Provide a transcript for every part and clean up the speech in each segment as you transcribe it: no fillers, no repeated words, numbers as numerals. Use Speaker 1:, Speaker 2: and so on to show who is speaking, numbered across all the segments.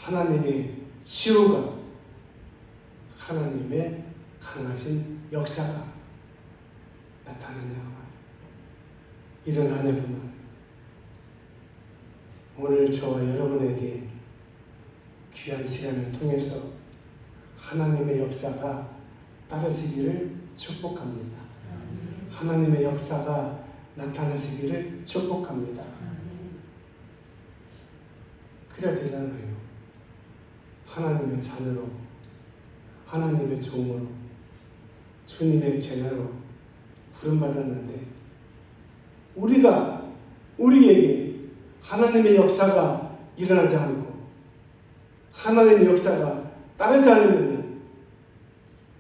Speaker 1: 하나님의 치유가, 하나님의 강하신 역사가 나타나냐. 이런 한 해구나. 오늘 저와 여러분에게 귀한 시간을 통해서 하나님의 역사가 따르시기를 축복합니다. 하나님의 역사가 나타나시기를 축복합니다. 그래야 되잖아요. 하나님의 자녀로, 하나님의 종으로, 주님의 제자로 부름받았는데 우리에게 하나님의 역사가 일어나지 않고 하나님의 역사가 따르지 않으면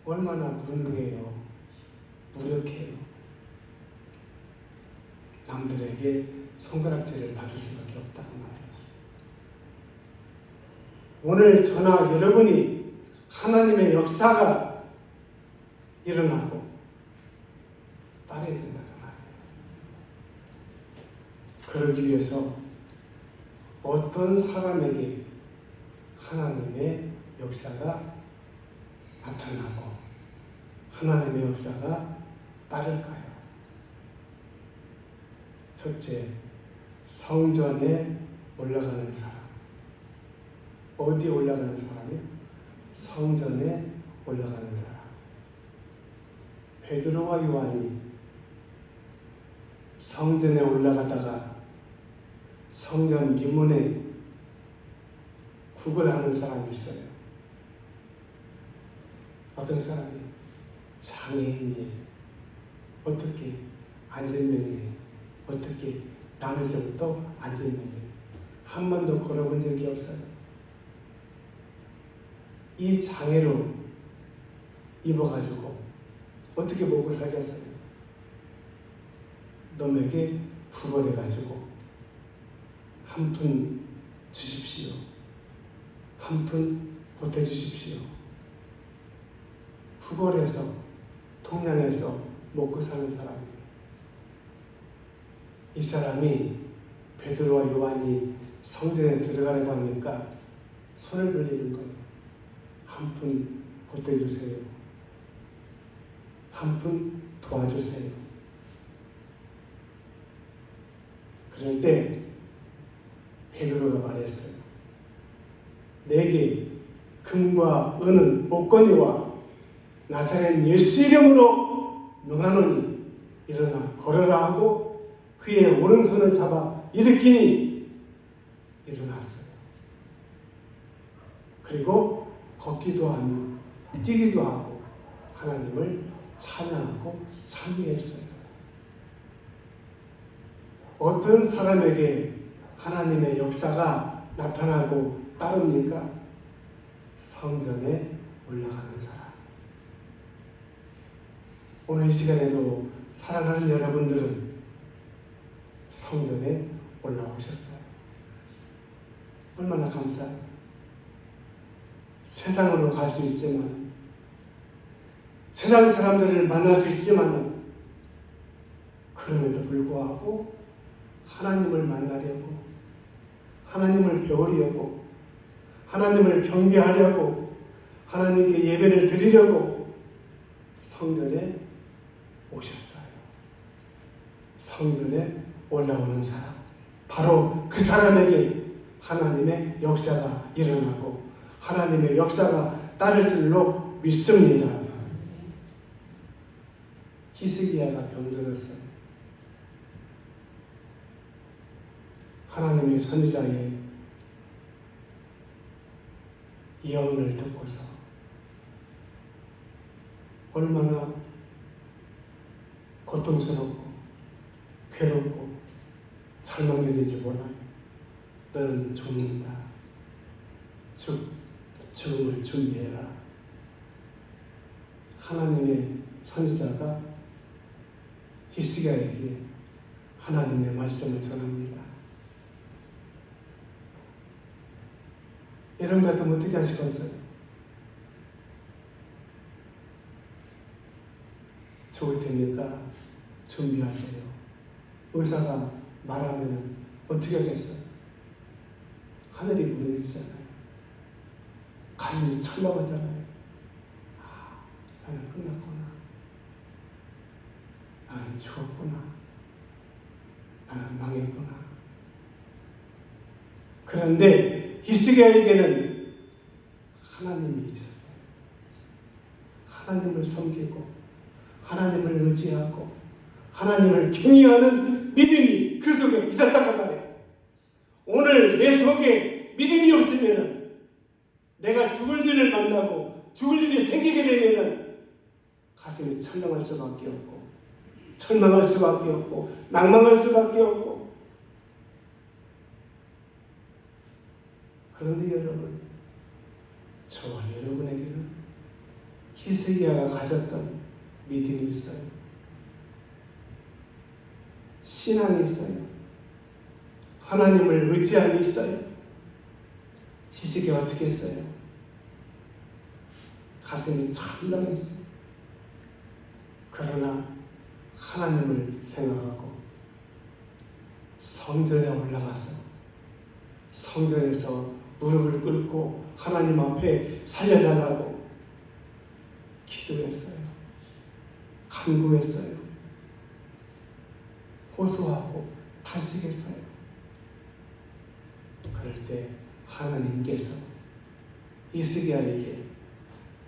Speaker 1: 얼마나 무능해요, 무력해요. 남들에게 손가락질을 받을 수밖에 없다는 말이에요. 오늘 저나 여러분이 하나님의 역사가 일어나고 따라야 된다는 말이에요. 그러기 위해서 어떤 사람에게 하나님의 역사가 나타나고 하나님의 역사가 따를까요? 첫째, 성전에 올라가는 사람. 어디에 올라가는 사람이요? 성전에 올라가는 사람. 베드로와 요한이 성전에 올라가다가 성전 미문에 구걸하는 사람이 있어요. 어떤 사람이 장애인이 어떻게 안전명이 어떻게 남에서부터 안전명이 한 번도 걸어본 적이 없어요. 이 장애로 입어가지고 어떻게 먹고 살겠어요? 너에게 구걸해가지고 한 푼 주십시오. 한 푼 보태주십시오. 구걸해서 통양에서 먹고 사는 사람이에요. 이 사람이 베드로와 요한이 성전에 들어가려고 하니까 손을 벌리는 거예요. 한 푼 보태주세요. 한 푼 도와주세요. 그럴 때 베드로가 말했어요. 내게 금과 은은 목걸이와 나사렛 예수 이름으로 명하노니 일어나 걸어라 하고 그의 오른손을 잡아 일으키니 일어났어요. 그리고 걷기도 하며 뛰기도 하고 하나님을 찬양하고 찬미했어요. 어떤 사람에게 하나님의 역사가 나타나고 따릅니까? 성전에 올라가는 사람. 오늘 이 시간에도 사랑하는 여러분들은 성전에 올라오셨어요. 얼마나 감사해요. 세상으로 갈 수 있지만, 세상 사람들을 만날 수 있지만, 그럼에도 불구하고 하나님을 만나려고, 하나님을 배우려고, 하나님을 경배하려고, 하나님께 예배를 드리려고 성전에 오셨어요. 성전에 올라오는 사람, 바로 그 사람에게 하나님의 역사가 일어나고 하나님의 역사가 따를 줄로 믿습니다. 히스기야가 병들었어요. 하나님의 선지자의 예언을 듣고서 얼마나 고통스럽고 괴롭고 절망적인지 몰라요. 너는 죽는다. 죽음을 준비해라. 하나님의 선지자가 히스기야에게 하나님의 말씀을 전합니다. 이런 것 같으면 어떻게 하시겠어요? 죽을 테니까 준비하세요. 의사가 말하면 어떻게 하겠어요? 하늘이 무너지잖아요. 가슴이 철렁하잖아요. 나는 끝났구나. 나는 죽었구나. 나는 망했구나. 그런데 히스기야에게는 하나님이 있었어요. 하나님을 섬기고 하나님을 의지하고 하나님을 경외하는 믿음이 그 속에 있었단 말이에요. 오늘 내 속에 믿음이 없으면 내가 죽을 일을 만나고 죽을 일이 생기게 되면 가슴이 철렁할 수밖에 없고 절망할 수밖에 없고 낭망할 수밖에 없고. 그런데 여러분, 저와 여러분에게는 히스기야가 가졌던 믿음이 있어요. 신앙이 있어요. 하나님을 의지함이 있어요. 히스기야가 어떻게 했어요? 가슴이 철렁했어요. 그러나 하나님을 생각하고 성전에 올라가서 성전에서 무릎을 꿇고 하나님 앞에 살려달라고 기도했어요. 간구했어요. 호소하고 탄식했어요. 그럴 때 하나님께서 히스기야에게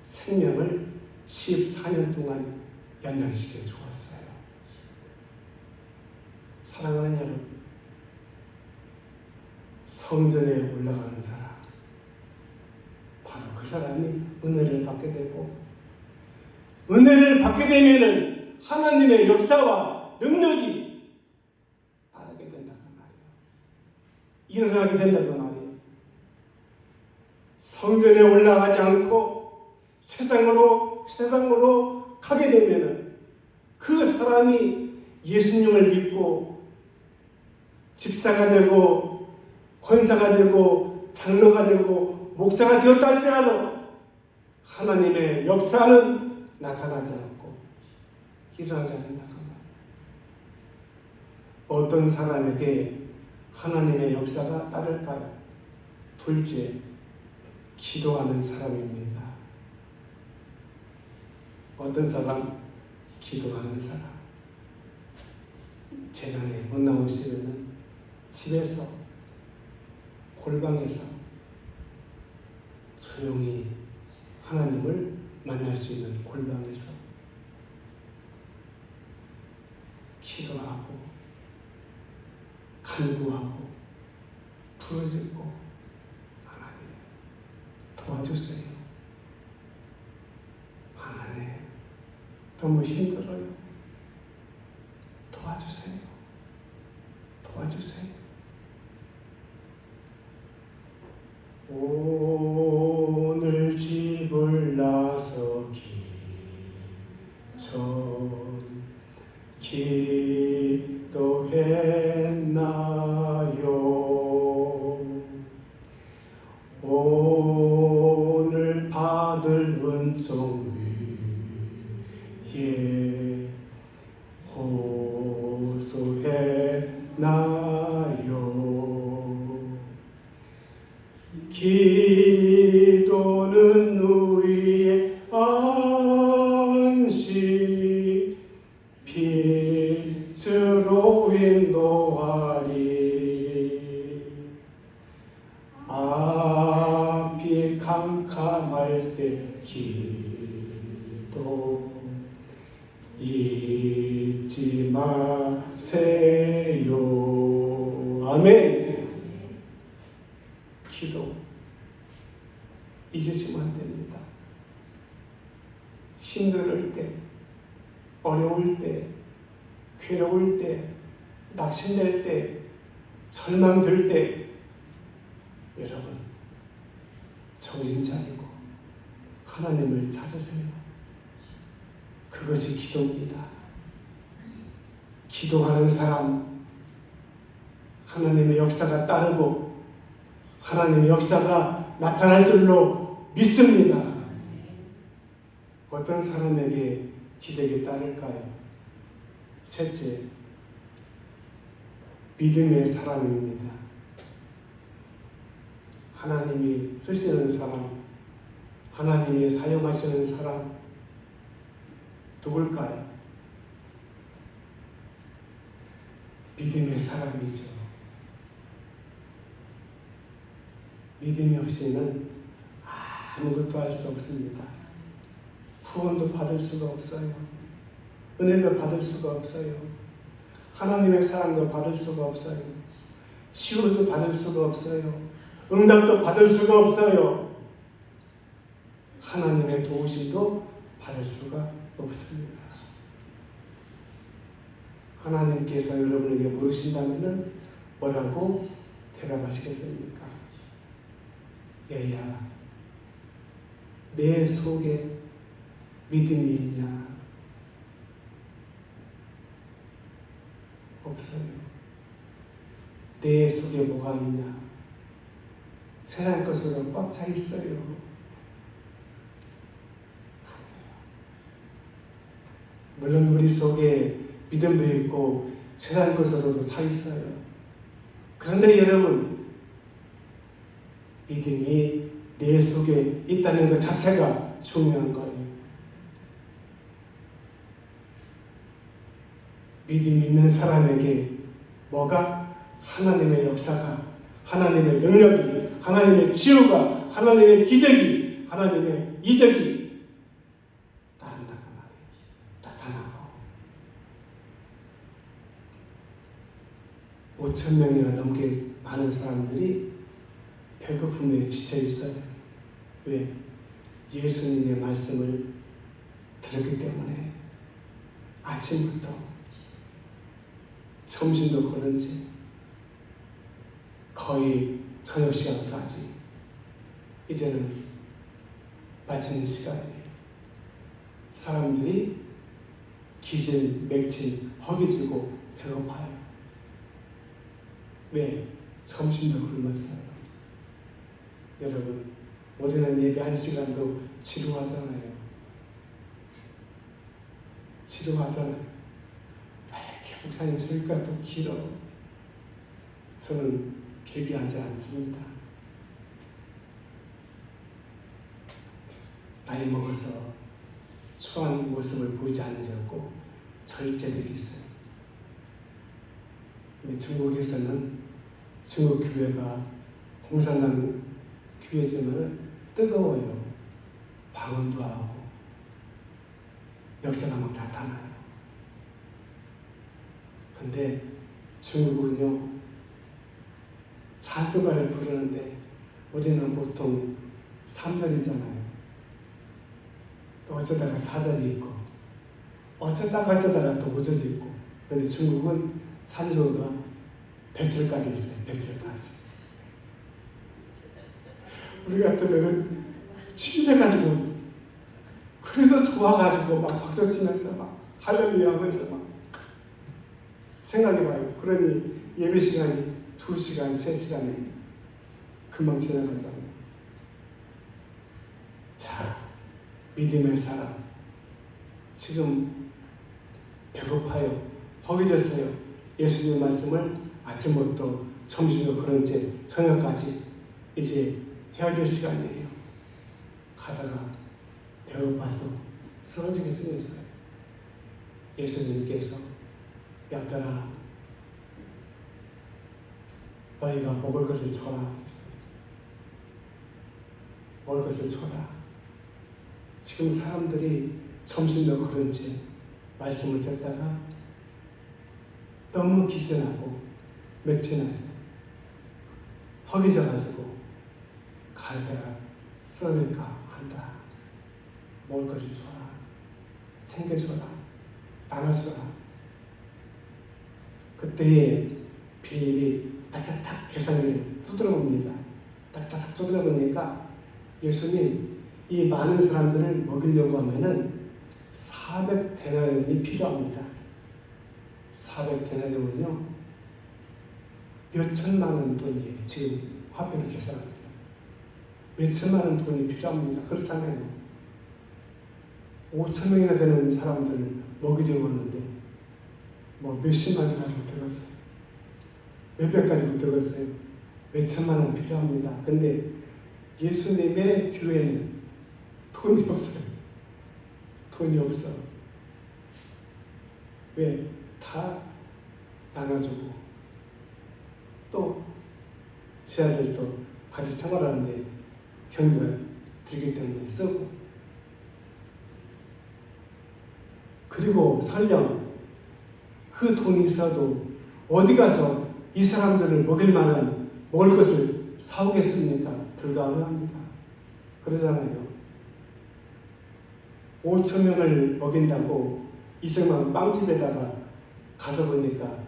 Speaker 1: 생명을 14년 동안 연장시켜 주었어요. 사랑하는 여러분, 성전에 올라가는 사람, 바로 그 사람이 은혜를 받게 되고, 은혜를 받게 되면은 하나님의 역사와 능력이 따르게 된다는 말이에요. 일어나게 된다는 말이에요. 성전에 올라가지 않고 세상으로 가게 되면은 그 사람이 예수님을 믿고 집사가 되고 권사가 되고 장로가 되고 목사가 되었다 할지라도 하나님의 역사는 나타나지 않고 일어나지 않는다. 어떤 사람에게 하나님의 역사가 따를까요? 둘째, 기도하는 사람입니다. 어떤 사람? 기도하는 사람. 재단에 못 나오시면 집에서 골방에서 조용히 하나님을 만날 수 있는 골방에서 기도하고 간구하고 부르짖고 하나님 도와주세요. 하나님 너무 힘들어요. 도와주세요. 도와주세요. 오늘 집을 나서기 전 기도했나요? 오늘 받을 은총 위에 호소했나요? 기도는 우리의 안식, 빛으로 인도하리. 앞이 캄캄할 때 기도 잊지 마세요. 아멘. 기도 잊으시면 안 됩니다. 힘들 때, 어려울 때, 괴로울 때, 낙심될 때, 절망될 때, 여러분 정신 차리고 하나님을 찾으세요. 그것이 기도입니다. 기도하는 사람, 하나님의 역사가 따르고 하나님의 역사가 나타날 줄로 믿습니다. 어떤 사람에게 기적이 따를까요? 셋째, 믿음의 사람입니다. 하나님이 쓰시는 사람, 하나님이 사용하시는 사람 누굴까요? 믿음의 사람이죠. 믿음이 없이는 아무것도 할 수 없습니다. 구원도 받을 수가 없어요. 은혜도 받을 수가 없어요. 하나님의 사랑도 받을 수가 없어요. 치유도 받을 수가 없어요. 응답도 받을 수가 없어요. 하나님의 도우심도 받을 수가 없습니다. 하나님께서 여러분에게 물으신다면 뭐라고 대답하시겠습니까? 얘야, 내 속에 믿음이 있냐? 없어요. 내 속에 뭐가 있냐? 세상 것으로 꽉 차 있어요. 물론 우리 속에 믿음도 있고 세상 것으로도 차 있어요. 그런데 여러분, 믿음이 내 속에 있다는 것 자체가 중요한 거예요. 믿음이 있는 사람에게 뭐가? 하나님의 역사가, 하나님의 능력이, 하나님의 치유가, 하나님의 기적이, 하나님의 이적이 나타나고 5,000명이나 넘게 많은 사람들이 배고픔에 지쳐 있어요. 왜? 예수님의 말씀을 들었기 때문에 아침부터 점심도 그런지 거의 저녁 시간까지 이제는 마치는 시간이에요. 사람들이 기질, 맥진, 허기지고 배고파요. 왜? 점심도 굶었어요. 여러분, 우리는 예배 1시간도 지루하잖아요. 지루하잖아요. 왜 이렇게 목사님 저희가 또 길어? 저는 길게 하지 않습니다. 나이 먹어서 추한 모습을 보이지 않으려고 절제력이 있어요. 근데 중국에서는 중국 교회가 공산당 교회지만 뜨거워요. 방언도 하고 역사가 막 나타나요. 근데 중국은요, 찬송가를 부르는데 우리는 보통 3절이잖아요. 또 어쩌다가 4절이 있고 어쩌다가 또 5절이 있고, 근데 중국은 찬송가 100절까지 있어요. 100절까지. 우리 같으면 취해가지고 그래도 좋아가지고 막 박수 치면서 막 할렐루야 하면서 막 생각해봐요. 그러니 예배 시간이 2시간, 3시간이 금방 지나가잖아요. 자, 믿음의 사람, 지금 배고파요. 허기졌어요. 예수님 말씀을 아침부터 점심도 그런지 저녁까지 이제 헤어질 시간이에요. 가다가 배고파서 쓰러지게 생겼어요. 예수님께서 야들아, 너희가 먹을 것을 줘라. 먹을 것을 줘라. 지금 사람들이 점심도 그런지 말씀을 듣다가 너무 기선하고 맥진하고 허기져가지고 갈대가 쓰러질까 한다. 먹을 것을 줘라. 챙겨줘라. 나눠줘라. 그때에 빌립이 딱딱딱 계산을 두드려봅니다. 딱딱딱 두드려보니까 예수님, 이 많은 사람들을 먹이려고 하면은 400데나리온이 필요합니다. 400데나리온은요, 몇 천만 원 돈이에요. 지금 화폐로 계산합니다. 몇 천만 원 돈이 필요합니다. 그렇잖아요. 5,000명이나 되는 사람들을 먹이려고 하는데 뭐 몇십만이 가지고 들어갔어요. 몇백 가지고 들어갔어요. 몇 천만 원 필요합니다. 근데 예수님의 교회는 돈이 없어요. 돈이 없어. 왜? 다 나눠주고 또 제자들도 같이 생활하는데 경비가 들기 때문에 쓰고, 그리고 설령 그 돈이 있어도 어디 가서 이 사람들을 먹일 만한 먹을 것을 사오겠습니까? 불가능합니다. 그러잖아요. 5,000명을 먹인다고 이승만 빵집에다가 가서 보니까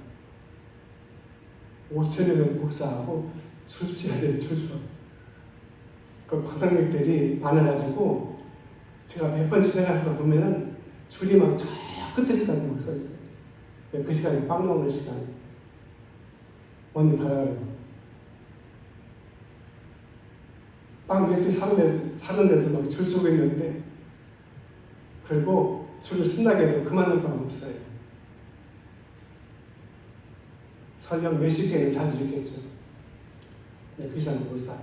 Speaker 1: 5,000명을 복사하고 줄 서야 돼요. 줄 서. 그 관광객들이 많아가지고 제가 몇 번 지나가서 보면은 줄이 막 저 끝에까지 막 서 있어요. 그 시간에 빵 먹는 시간. 언니 받아가요. 빵 몇 개 사는데도 막 줄 서고 있는데, 그리고 줄을 쓴다고 해도 그만한 빵 없어요. 설령 몇십 개는 사줄 있겠죠. 근데 그 이상은 못 사.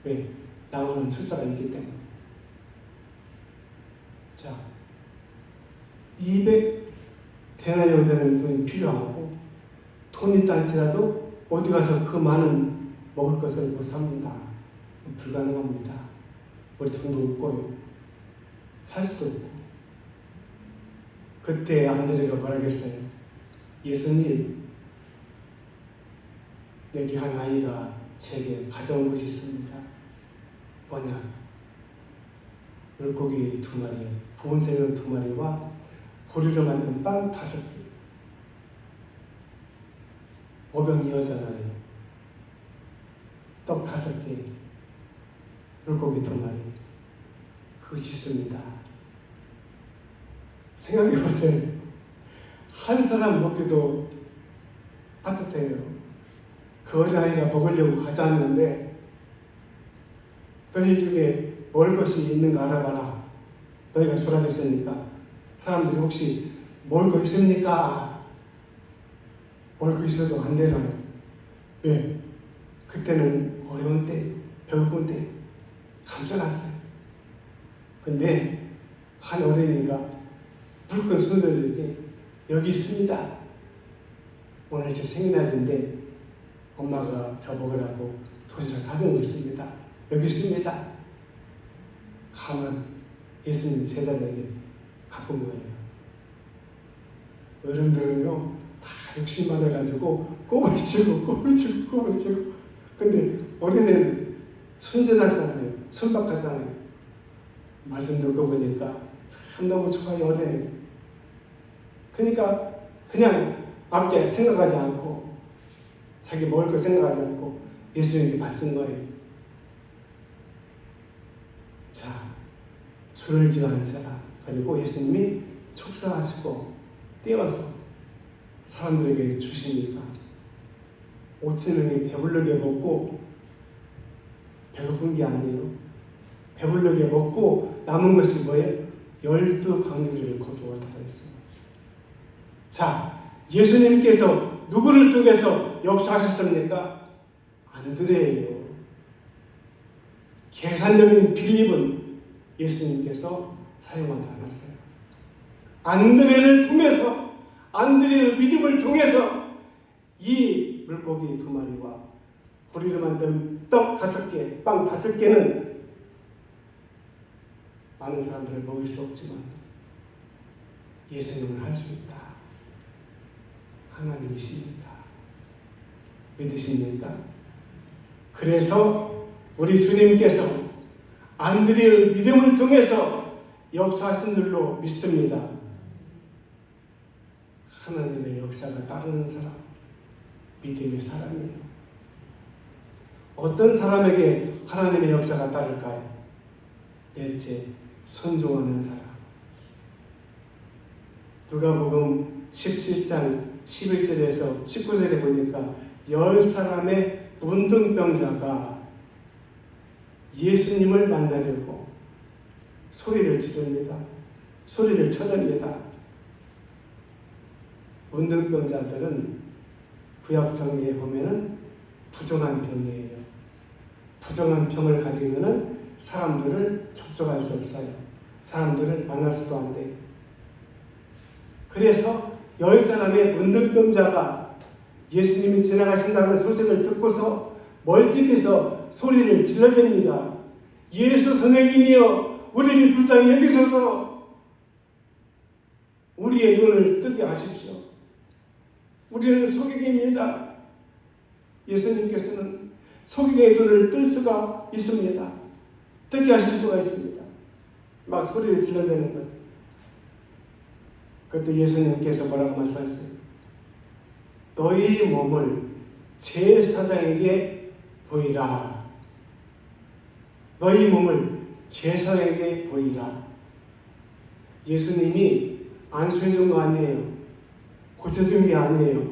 Speaker 1: 왜? 나오는 출자가 있기 때문에. 자, 200데나리온 되는 돈이 필요하고, 돈이 있다 할지라도 어디 가서 그 많은 먹을 것을 못 삽니다. 불가능합니다. 우리 돈도 없고요. 살 수도 없고. 그때 안드레가 뭐라겠어요? 예수님, 여기 한 아이가 제게 가져온 것이 있습니다. 뭐냐? 물고기 2마리, 부은 새우 2마리와 보리로 만든 빵 5개. 오병이어잖아요. 떡 5개, 물고기 2마리. 그것이 있습니다. 생각해보세요. 한 사람 먹기도 따뜻해요. 그 어린아이가 먹으려고 가져왔는데, 너희 중에 먹을 것이 있는가 알아봐라. 너희가 주라 했으니까. 사람들이 혹시 먹을 거 있습니까? 먹을 거 있어도 안 되나요? 왜? 그때는 어려운 때, 배고픈 때 감춰놨어요. 근데 한 어린이가 불끈 손들이게, 여기 있습니다. 오늘 제 생일날인데 엄마가 저 먹으라고 도시락 사준 거 있습니다. 여기 있습니다. 가면 예수님 제자들에게 갖고 온 거예요. 어른들은요, 다 욕심 많아가지고 꼼을 치고. 근데 어린애는 순진하잖아요. 순박하잖아요. 말씀 듣고 보니까 참 너무 좋아요, 어린애. 그러니까 그냥 앞에 생각하지 않고, 자기 먹을 거 생각하지 않고 예수님께 받은 거예요. 자, 줄을 지어 앉아라. 그리고 예수님이 축사하시고 떼어서 사람들에게 주시니까 5,000명이 배부르게 먹고, 배고픈 게 아니에요. 배부르게 먹고 남은 것이 뭐예요? 12광주리를 거두었다고 했어요. 자, 예수님께서 누구를 통해서 역사하셨습니까? 안드레예요. 계산적인 빌립은 예수님께서 사용하지 않았어요. 안드레를 통해서, 안드레의 믿음을 통해서 이 물고기 2마리와 보리로 만든 떡 5개, 빵 5개는 많은 사람들을 먹일 수 없지만 예수님은 할 수 있다. 하나님이십니까? 믿으십니까? 그래서 우리 주님께서 안드레의 믿음을 통해서 역사하신 줄로 믿습니다. 하나님의 역사가 따르는 사람, 믿음의 사람이에요. 어떤 사람에게 하나님의 역사가 따를까요? 넷째, 순종하는 사람. 누가복음 17장 11절에서 19절에 보니까 10사람의 문둥병자가 예수님을 만나려고 소리를 지릅니다. 소리를 쳐냅니다. 문둥병자들은 구약 정리에 보면은 부정한 병이에요. 부정한 병을 가지면은 사람들을 접촉할 수 없어요. 사람들을 만날 수도 안 돼요. 그래서 10사람의 문둥병자가 예수님이 지나가신다는 소식을 듣고서 멀찍이서 소리를 질러댑니다. 예수 선생님이여, 우리를 불쌍히 여기소서. 우리의 눈을 뜨게 하십시오. 우리는 소경입니다. 예수님께서는 소경의 눈을 뜰 수가 있습니다. 뜨게 하실 수가 있습니다. 막 소리를 질러대는 거예요. 그때 예수님께서 뭐라고 말씀하셨어요? 너희 몸을 제사장에게 보이라. 너희 몸을 제사장에게 보이라. 예수님이 안수해 준 거 아니에요. 고쳐준 게 아니에요.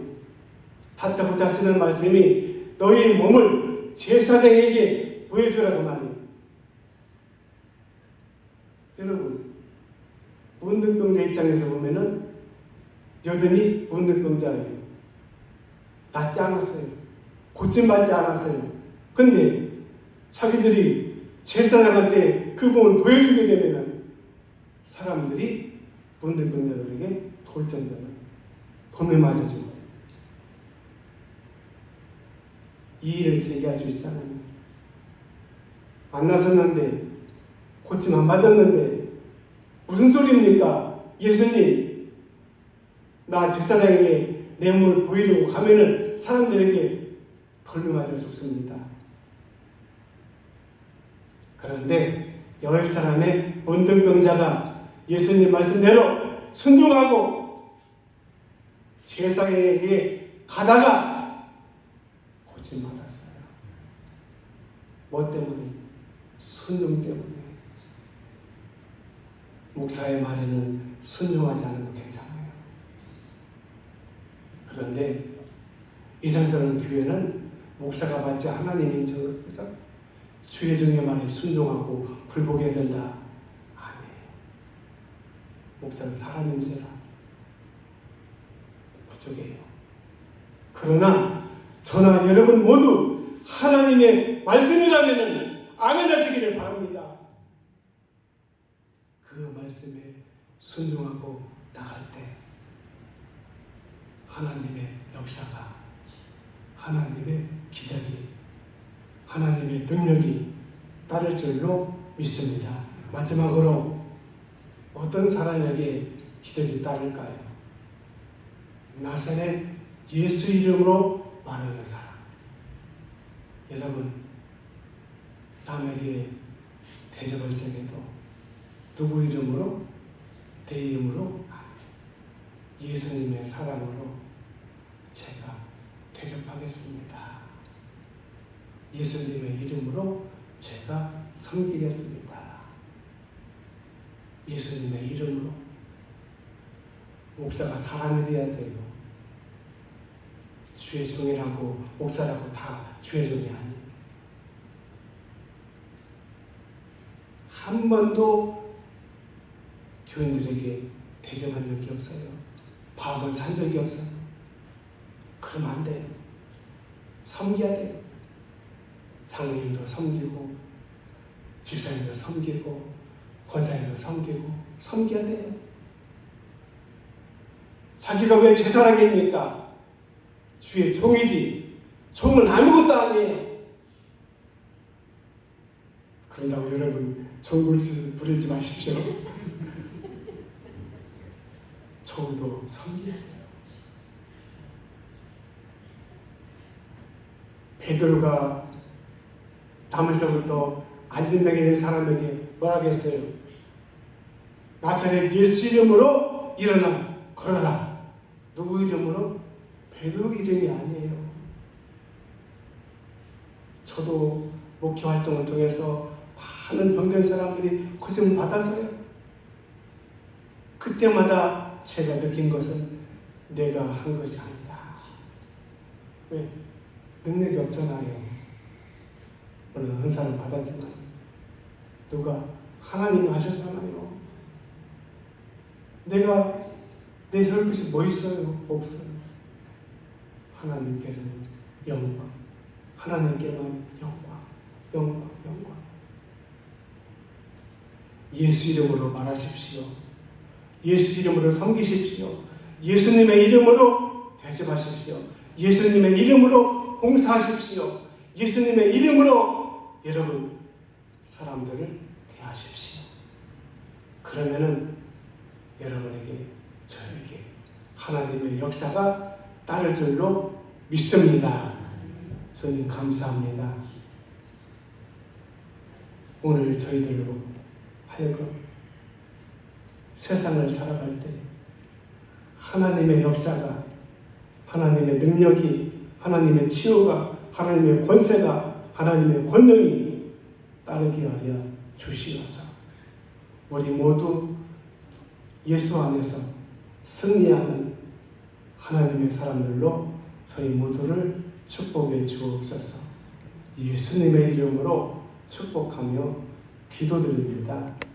Speaker 1: 다짜고짜 쓰는 말씀이 너희 몸을 제사장에게 보여주라고 말해요. 여러분, 문둥병자 입장에서 보면은 여전히 문둥병자예요. 낫지 않았어요. 고침받지 않았어요. 근데 자기들이 제사장한테 그 몸을 보여주게 되면은 사람들이 문둥병자들에게 돌전자는 돈을 맞아주고 이 일을 제기할 수 있잖아요. 안 나섰는데 고침 안 받았는데 무슨 소리입니까? 예수님, 나 제사장에게 내 몸을 보이려고 가면은 사람들에게 돌을 맞아 죽습니다. 그런데 10사람의 문둥병자가 예수님 말씀대로 순종하고 제사장에게 가다가 고침 받았어요. 뭐 때문에? 순종 때문에. 목사의 말에는 순종하지 않아도 괜찮아요. 그런데 이상스러운 교회는 목사가 받지 하나님의 인정을 보죠. 주의 종의 말에 순종하고 굴복해야 된다. 아니에요. 목사는 사람인지라 부족해요. 그러나 저나 여러분 모두 하나님의 말씀이라면 아멘 하시기를 바랍니다. 그 말씀에 순종하고 나갈 때 하나님의 역사가, 하나님의 기적이, 하나님의 능력이 따를 줄로 믿습니다. 마지막으로 어떤 사람에게 기적이 따를까요? 나사렛 예수 이름으로 말하는 사람. 여러분, 남에게 대접을 전해도 누구 이름으로? 내 이름으로? 예수님의 사랑으로 제가 대접하겠습니다. 예수님의 이름으로 제가 섬기겠습니다. 예수님의 이름으로. 목사가 사람이 되어야 돼요. 주의 종이라고 목사라고 다 주의 종이 아니에요. 한 번도 교인들에게 대접한 적이 없어요. 밥은 산 적이 없어요. 그러면 안 돼요. 섬겨야 돼요. 장로님도 섬기고, 집사님도 섬기고, 권사님도 섬기고, 섬겨야 돼요. 자기가 왜 제사장입니까? 주의 종이지. 종은 아무것도 아니에요. 그런다고 여러분 종 부리지 마십시오. 종도 섬겨야 돼요. 베드로가 담에서부터 안진뱅이 된 사람에게 뭐라고 했어요? 나사렛 예수 이름으로 일어나 걸어라. 누구 이름으로? 베드로 이름이 아니에요. 저도 목회 활동을 통해서 많은 병든 사람들이 고생을 받았어요. 그때마다 제가 느낀 것은 내가 한 것이 아니다. 왜? 능력이 없잖아요. 물론 은사를 받았지만 누가 하나님이 하셨잖아요. 내가 내세울 것이 뭐 있어요? 없어요. 하나님께는 영광, 하나님께만 영광, 영광, 영광. 예수 이름으로 말하십시오. 예수 이름으로 섬기십시오. 예수님의 이름으로 대접하십시오. 예수님의 이름으로 봉사하십시오. 예수님의 이름으로 여러분 사람들을 대하십시오. 그러면은 여러분에게 저에게 하나님의 역사가 따를 줄로 믿습니다. 주님 감사합니다. 오늘 저희들로 하여금 세상을 살아갈 때 하나님의 역사가, 하나님의 능력이, 하나님의 치유가, 하나님의 권세가, 하나님의 권능이 따르게 하여 주시옵소서. 우리 모두 예수 안에서 승리하는 하나님의 사람들로 저희 모두를 축복해 주옵소서. 예수님의 이름으로 축복하며 기도드립니다.